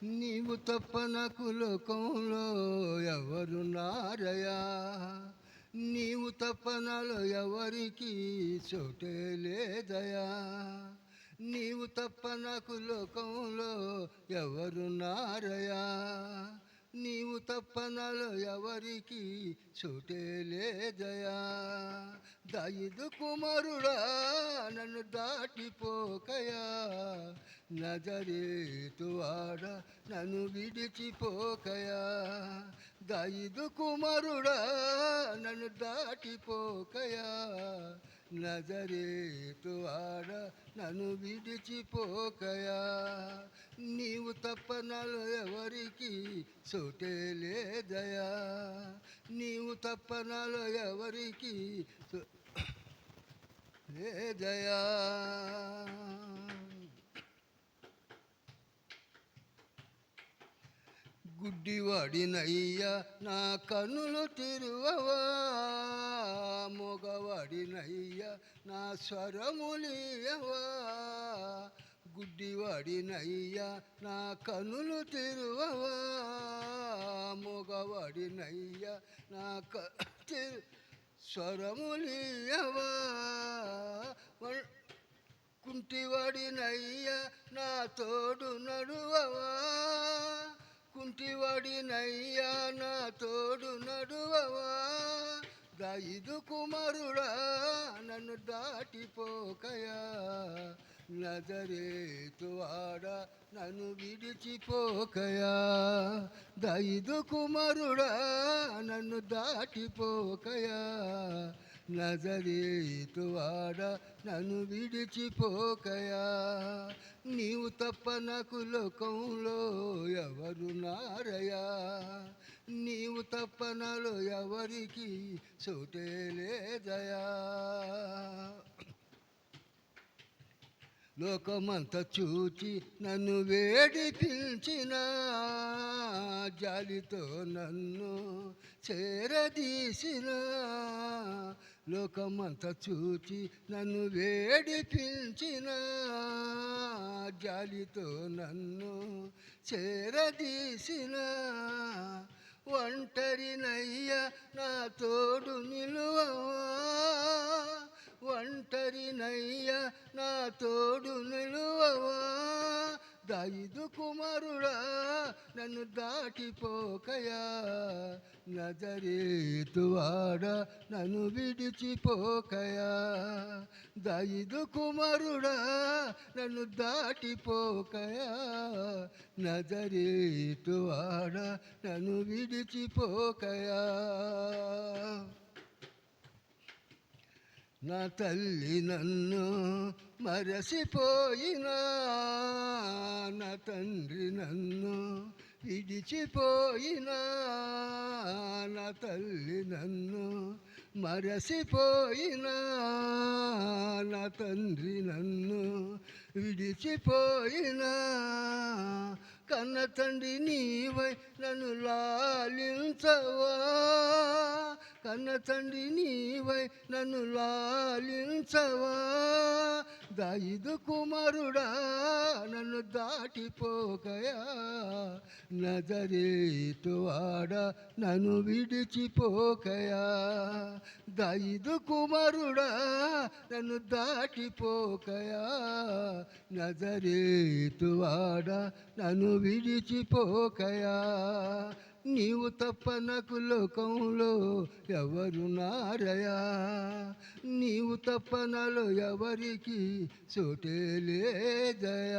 నీవు తప్ప నాకు లోకంలో ఎవరున్నారయా, నీవు తప్ప నాలో ఎవరికి చోటే లేదయా, నీవు తప్ప నాకు లోకంలో ఎవరున్నారయా, నీవు తప్ప నాలో ఎవరికి చోటే లేదయా. దాయిదు కుమారుడా నన్ను దాటిపోకయా, నజరేతు వాడ నన్ను విడిచిపోకయా. దాయిదు కుమారుడా నన్ను దాటిపోకయా, నజరేతు వాడ నన్ను విడిచిపోకయా. నీవు తప్ప నాలో ఎవరికి చోటే లేదయా, నీవు తప్ప నాలో ఎవరికి లేదయా. గుడ్డివాడినయ్యా నా కన్నులు తెరువవా, మగవాడినయ్యా నా స్వరములియవా. గుడ్డివాడినయ్యా నా కన్నులు తెరువవా, మగవాడినయ్యా నా స్వరములియవా. కుంటివాడినయ్యా నా తోడు నడువవా, కుంటివాడినయ్యా నా తోడు నడువవా. దాయిదు కుమారుడా నన్ను దాటిపోకయా, నజరేతు వాడ నన్ను విడిచిపోకయా. దాయిదు కుమారుడా నన్ను దాటిపోకయా, నజరేతు వాడ నన్ను విడిచిపోకయా. నీవు తప్ప నాకు లోకంలో ఎవరున్నారయా, నీవు తప్ప నాలో ఎవరికి చోటే లేదయా. లోకమంత చూచి నన్ను వేడిపించిన, జాలితో నన్ను చేరదీసిన. లోకమంత చూచి నన్ను వేడిపించిన, జాలితో నన్ను చేరదీసిన. ఒంటరినయ్యా నా తోడు నిలువవా, ఒంటరినయ్యా నా తోడు నిలువవా. దాయిదు కుమారుడా నన్ను దాటిపోకయా, నజరేతు వాడ నన్ను విడిచిపోకయా. దాయిదు కుమారుడా నన్ను దాటిపోకయా, నజరేతు వాడ నన్ను విడిచిపోకయా. నా తల్లి నన్ను మరసిపోయినా, నా తండ్రి నన్ను విడిచిపోయినా. నా తల్లి నన్ను మరసిపోయినా, నా తండ్రి నన్ను విడిచిపోయినా. కన్న తండ్రి నీవై నన్ను లాలించవా, కన్న తండ్రి నీవై నన్ను లాలించవా. దాయిదు కుమారుడా నన్ను దాటిపోకయా, నజరేతు వాడ నన్ను విడిచిపోకయా. దాయిదు కుమారుడా నన్ను దాటిపోకయా, నజరేతు వాడ నన్ను విడిచిపోకయా. నీవు తప్ప నాకు లోకంలో ఎవరున్నారయా, నీవు తప్ప నాలో ఎవరికి చోటే లేదయా.